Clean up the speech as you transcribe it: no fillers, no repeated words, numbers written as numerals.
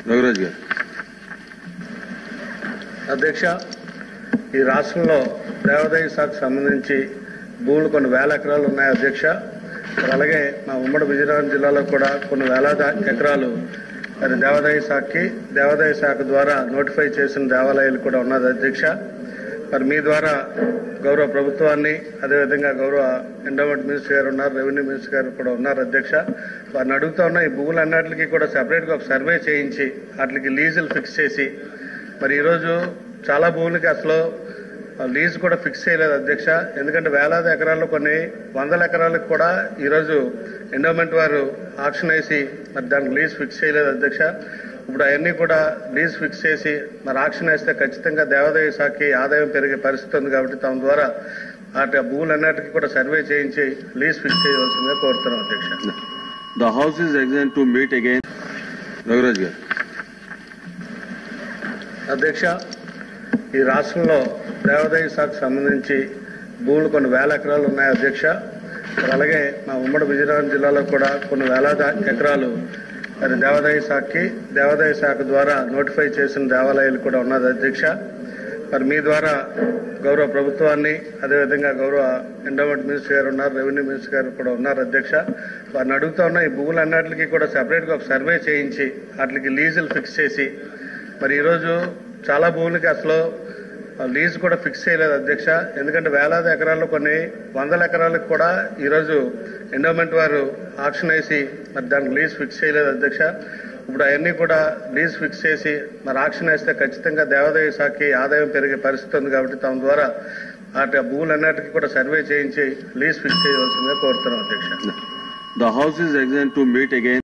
రఘురాజ్ గారు. అధ్యక్ష, ఈ రాష్ట్రంలో దేవాదాయ శాఖకు సంబంధించి భూములు కొన్ని వేల ఎకరాలు ఉన్నాయి అధ్యక్ష. అలాగే మా ఉమ్మడి విజయనగరం జిల్లాలో కూడా కొన్ని వేలాది ఎకరాలు మరి దేవాదాయ శాఖ ద్వారా నోటిఫై చేసిన దేవాలయాలు కూడా ఉన్నది అధ్యక్ష. మరి మీ ద్వారా గౌరవ ప్రభుత్వాన్ని, అదేవిధంగా గౌరవ ఎండోమెంట్ మినిస్టర్ గారు ఉన్నారు, రెవెన్యూ మినిస్టర్ గారు కూడా ఉన్నారు అధ్యక్ష. వారిని అడుగుతా ఉన్నా ఈ భూములన్నిటికీ కూడా సెపరేట్గా ఒక సర్వే చేయించి వాటికి లీజులు ఫిక్స్ చేసి, మరి ఈరోజు చాలా భూములకి అసలు లీజు కూడా ఫిక్స్ చేయలేదు అధ్యక్ష. ఎందుకంటే వేలాది ఎకరాల్లో కొన్ని వందల ఎకరాలకు కూడా ఈరోజు ఎండోమెంట్ వారు ఆక్షన్ వేసి మరి దానికి లీజ్ ఫిక్స్ చేయలేదు అధ్యక్ష. ఇప్పుడు అవన్నీ కూడా లీజ్ ఫిక్స్ చేసి మరి ఆక్షన్ వేస్తే ఖచ్చితంగా దేవాదాయ శాఖకి ఆదాయం పెరిగే పరిస్థితి ఉంది. కాబట్టి తమ ద్వారా ఆ భూములన్నిటికీ కూడా సర్వే చేయించి లీజ్ ఫిక్స్ చేయవలసిందిగా కోరుతున్నాం అధ్యక్ష. The house is adjourned to meet again. Raghuraj గారు. అధ్యక్ష, ఈ రాష్ట్రంలో దేవాదాయ శాఖకు సంబంధించి భూములు కొన్ని వేల ఎకరాలు ఉన్నాయి అధ్యక్ష. అలాగే మా ఉమ్మడి విజయనగరం జిల్లాలో కూడా కొన్ని వేలాది ఎకరాలు మరి దేవాదాయ శాఖ ద్వారా నోటిఫై చేసిన దేవాలయాలు కూడా ఉన్నది అధ్యక్ష. మరి మీ ద్వారా గౌరవ ప్రభుత్వాన్ని, అదేవిధంగా గౌరవ ఎండోమెంట్ మినిస్టర్ గారు ఉన్నారు, రెవెన్యూ మినిస్టర్ గారు కూడా ఉన్నారు అధ్యక్ష. వారిని అడుగుతా ఉన్నా ఈ భూములన్నిటికీ కూడా సెపరేట్గా ఒక సర్వే చేయించి వాటికి లీజులు ఫిక్స్ చేసి, మరి ఈరోజు చాలా భూములకి అసలు లీజు కూడా ఫిక్స్ చేయలేదు అధ్యక్ష. ఎందుకంటే వేలాది ఎకరాల్లో కొన్ని వందల ఎకరాలకు కూడా ఈరోజు ఎండోమెంట్ వారు ఆక్షన్ వేసి మరి దానికి లీజ్ ఫిక్స్ చేయలేదు అధ్యక్ష. ఇప్పుడు అవన్నీ కూడా లీజ్ ఫిక్స్ చేసి మరి ఆక్షన్ వేస్తే ఖచ్చితంగా దేవాదాయ శాఖకి ఆదాయం పెరిగే పరిస్థితి ఉంది. కాబట్టి తమ ద్వారా ఆ భూములన్నిటికీ కూడా సర్వే చేయించి లీజ్ ఫిక్స్ చేయవలసిందిగా కోరుతున్నాం అధ్యక్ష. The house is adjourned to meet again.